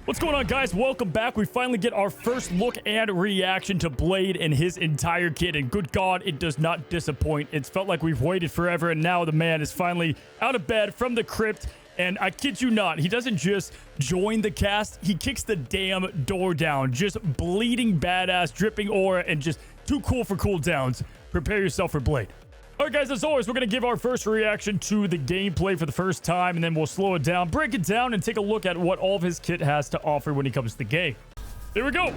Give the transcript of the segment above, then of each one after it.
What's going on, guys? Welcome back. We finally get our first look and reaction to Blade and his entire kit, and good God, it does not disappoint. It's felt like we've waited forever, and now the man is finally out of bed from the crypt, and I kid you not, he doesn't just join the cast, he kicks the damn door down. Just bleeding badass, dripping aura, and just too cool for cooldowns. Prepare yourself for Blade. All right, guys, as always, we're going to give our first reaction to the gameplay for the first time, and then we'll slow it down, break it down, and take a look at what all of his kit has to offer when he comes to the game. Here we go.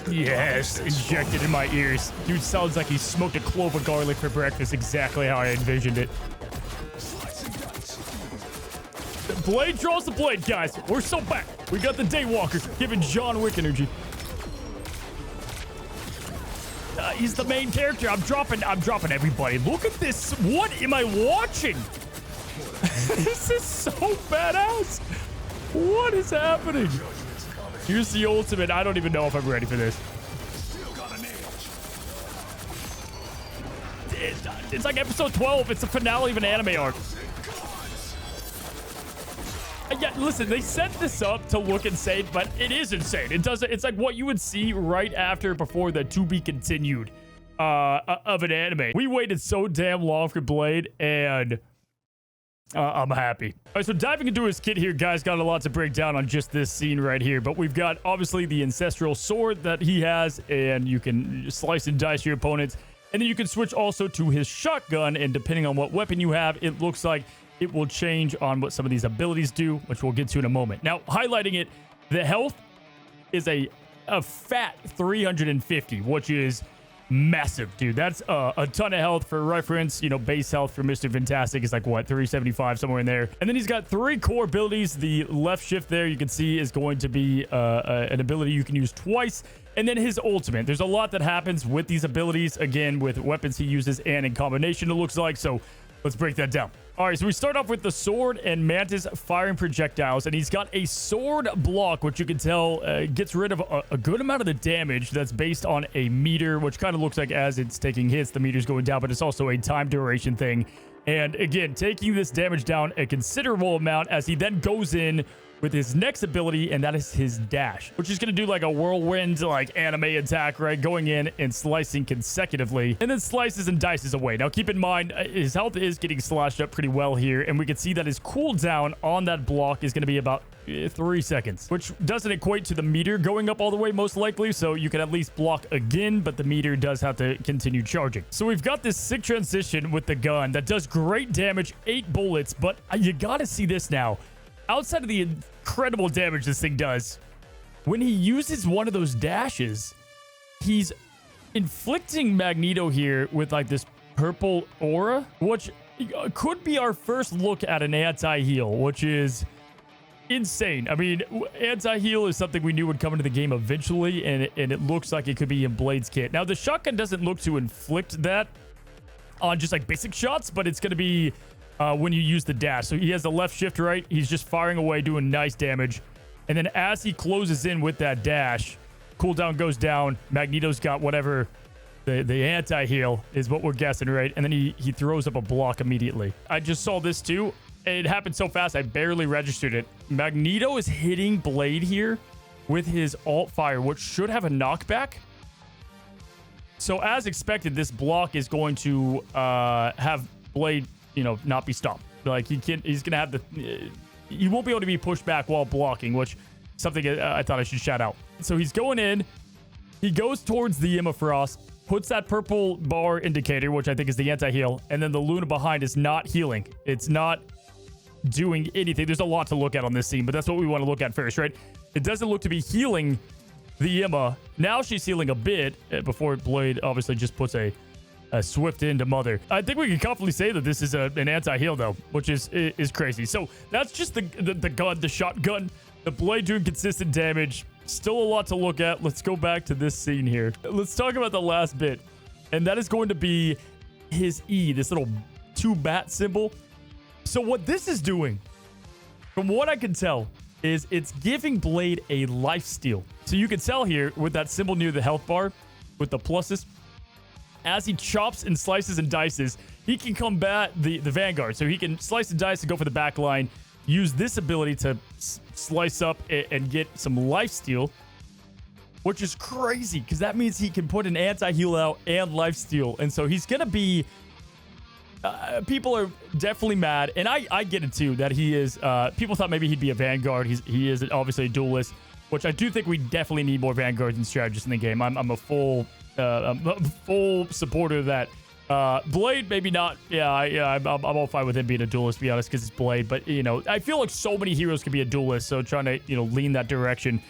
Yes, injected in my ears. Dude sounds like he smoked a clove of garlic for breakfast, exactly how I envisioned it. Blade draws the blade, guys. We're so back. We got the Daywalker, giving John Wick energy. He's the main character. I'm dropping everybody. Look at this. What am I watching? This is so badass. What is happening? Here's the ultimate. I don't even know if I'm ready for this. It's like episode 12. It's the finale of an anime arc. Yeah, listen, they set this up to look insane, but it is insane. It's like what you would see right after, before the to be continued of an anime. We waited so damn long for Blade, and I'm happy. All right, so diving into his kit here, guys, got a lot to break down on just this scene right here, but we've got obviously the ancestral sword that he has, and you can slice and dice your opponents, and then you can switch also to his shotgun, and depending on what weapon you have, it looks like it will change on what some of these abilities do, which we'll get to in a moment. Now, highlighting it, the health is a fat 350, which is massive, dude. That's a ton of health. For reference, you know, base health for Mr. Fantastic is like, what, 375, somewhere in there. And then he's got 3 core abilities. The left shift there, you can see, is going to be an ability you can use twice. And then his ultimate. There's a lot that happens with these abilities, again, with weapons he uses and in combination, it looks like. So let's break that down. All right, so we start off with the sword and Mantis firing projectiles, and he's got a sword block, which you can tell gets rid of a good amount of the damage that's based on a meter, which kind of looks like as it's taking hits, the meter's going down, but it's also a time duration thing. And again, taking this damage down a considerable amount as he then goes in with his next ability, and that is his dash, which is going to do like a whirlwind, like anime attack, right? Going in and slicing consecutively, and then slices and dices away. Now, keep in mind, his health is getting slashed up pretty well here, and we can see that his cooldown on that block is going to be about 3 seconds, which doesn't equate to the meter going up all the way, most likely, so you can at least block again, but the meter does have to continue charging. So we've got this sick transition with the gun that does great damage, 8 bullets, but you gotta see this now. Outside of the incredible damage this thing does, when he uses one of those dashes, he's inflicting Magneto here with like this purple aura, which could be our first look at an anti-heal, which is insane. I mean, anti-heal is something we knew would come into the game eventually, and it looks like it could be in Blade's kit. Now, the shotgun doesn't look to inflict that on just like basic shots, but it's going to be when you use the dash. So he has the left shift, right? He's just firing away, doing nice damage. And then as he closes in with that dash, cooldown goes down. Magneto's got whatever the anti-heal is, what we're guessing, right? And then he throws up a block immediately. I just saw this too. It happened so fast, I barely registered it. Magneto is hitting Blade here with his alt fire, which should have a knockback. So as expected, this block is going to have Blade, you know, not be stopped. Like he's gonna have he won't be able to be pushed back while blocking, which something I thought I should shout out. So he's going in, he goes towards the Emma Frost, puts that purple bar indicator, which I think is the anti-heal, and then the Luna behind is not healing. It's not doing anything. There's a lot to look at on this scene, but that's what we want to look at first, right? It doesn't look to be healing the Emma. Now she's healing a bit before Blade obviously just puts a swift into Mother. I think we can confidently say that this is an anti-heal though, which is crazy. So that's just the gun, the shotgun, the Blade doing consistent damage. Still a lot to look at. Let's go back to this scene here. Let's talk about the last bit, and that is going to be his E, this little 2 bat symbol. So what this is doing, from what I can tell, is it's giving Blade a lifesteal. So you can tell here with that symbol near the health bar with the pluses, as he chops and slices and dices, he can combat the Vanguard. So he can slice and dice and go for the back line, use this ability to slice up and get some lifesteal, which is crazy because that means he can put an anti-heal out and lifesteal. And so he's going to be... people are definitely mad, and I get it too, that he is... people thought maybe he'd be a Vanguard. He is obviously a duelist, which I do think we definitely need more Vanguards and strategists in the game. I'm a full supporter of that. Blade, maybe not. I'm all fine with him being a duelist, to be honest, because it's Blade. But, you know, I feel like so many heroes could be a duelist, so trying to, you know, lean that direction.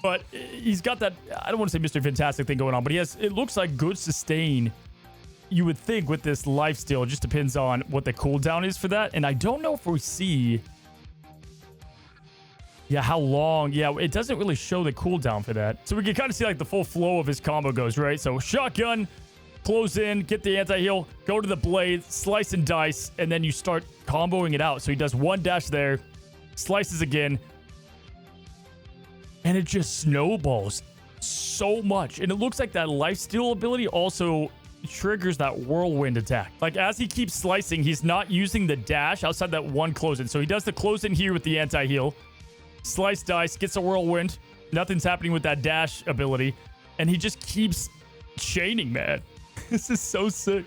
But he's got that, I don't want to say Mr. Fantastic thing going on, but he has, it looks like good sustain, you would think, with this lifesteal. It just depends on what the cooldown is for that. And I don't know if we see... yeah, how long? Yeah, it doesn't really show the cooldown for that. So we can kind of see like the full flow of his combo goes, right? So shotgun, close in, get the anti-heal, go to the blade, slice and dice, and then you start comboing it out. So he does one dash there, slices again, and it just snowballs so much. And it looks like that lifesteal ability also triggers that whirlwind attack. Like, as he keeps slicing, he's not using the dash outside that one close in. So he does the close in here with the anti-heal. Slice dice, gets a whirlwind. Nothing's happening with that dash ability. And he just keeps chaining, man. This is so sick.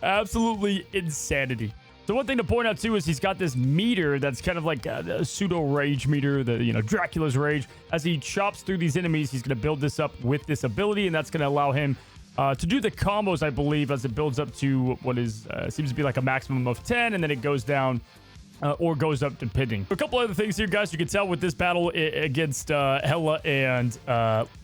Absolutely insanity. So one thing to point out too is he's got this meter that's kind of like a pseudo rage meter, the, you know, Dracula's rage. As he chops through these enemies, he's going to build this up with this ability, and that's going to allow him to do the combos, I believe, as it builds up to what is seems to be like a maximum of 10, and then it goes down or goes up depending. A couple other things here, guys. You can tell with this battle against Hela and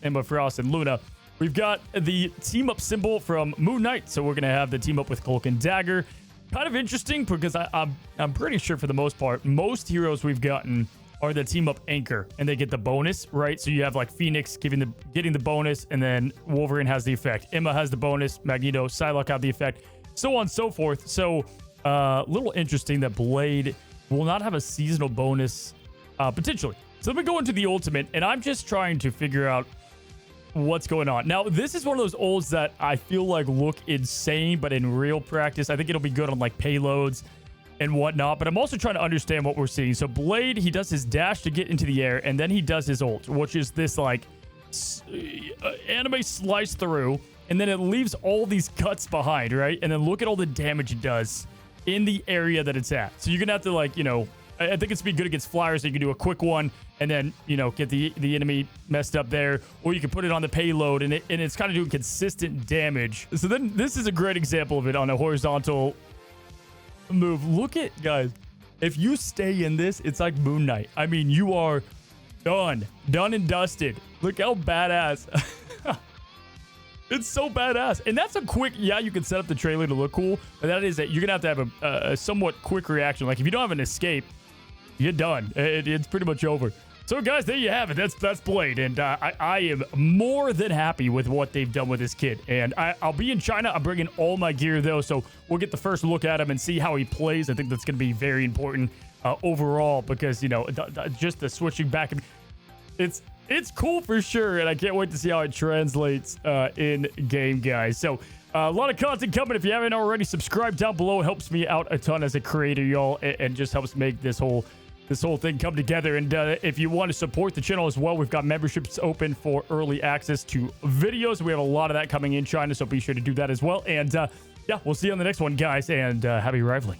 Emma Frost and Luna, we've got the team up symbol from Moon Knight. So we're going to have the team up with Cloak and Dagger. Kind of interesting because I'm pretty sure for the most part, most heroes we've gotten are the team up anchor, and they get the bonus, right? So you have like Phoenix getting the bonus, and then Wolverine has the effect. Emma has the bonus. Magneto, Psylocke have the effect, so on and so forth. So little interesting that Blade will not have a seasonal bonus potentially. So let me go into the ultimate, and I'm just trying to figure out what's going on. Now, this is one of those ults that I feel like look insane, but in real practice, I think it'll be good on like payloads and whatnot. But I'm also trying to understand what we're seeing. So Blade, he does his dash to get into the air, and then he does his ult, which is this like anime slice through, and then it leaves all these cuts behind, right? And then look at all the damage it does in the area that it's at. So you're gonna have to, like, you know, I think it's be good against flyers. So you can do a quick one and then, you know, get the enemy messed up there, or you can put it on the payload, and it's kind of doing consistent damage. So then this is a great example of it on a horizontal move. Look at, guys, if you stay in this, it's like Moon Knight. I mean, you are done and dusted. Look how badass. It's so badass. And that's a quick, yeah, you can set up the trailer to look cool, but that is that you're gonna have to have a somewhat quick reaction. Like, if you don't have an escape, you're done. It's pretty much over. So guys, there you have it. That's Blade, and I am more than happy with what they've done with this kid. And I'll be in China. I'm bringing all my gear though, so we'll get the first look at him and see how he plays. I think that's going to be very important overall, because, you know, just the switching back, it's cool for sure, and I can't wait to see how it translates in game, guys. So a lot of content coming. If you haven't already, subscribe down below. It helps me out a ton as a creator, y'all, and just helps make this whole thing come together. And if you want to support the channel as well, we've got memberships open for early access to videos. We have a lot of that coming in China, so be sure to do that as well. And yeah, we'll see you on the next one, guys, and happy rifling.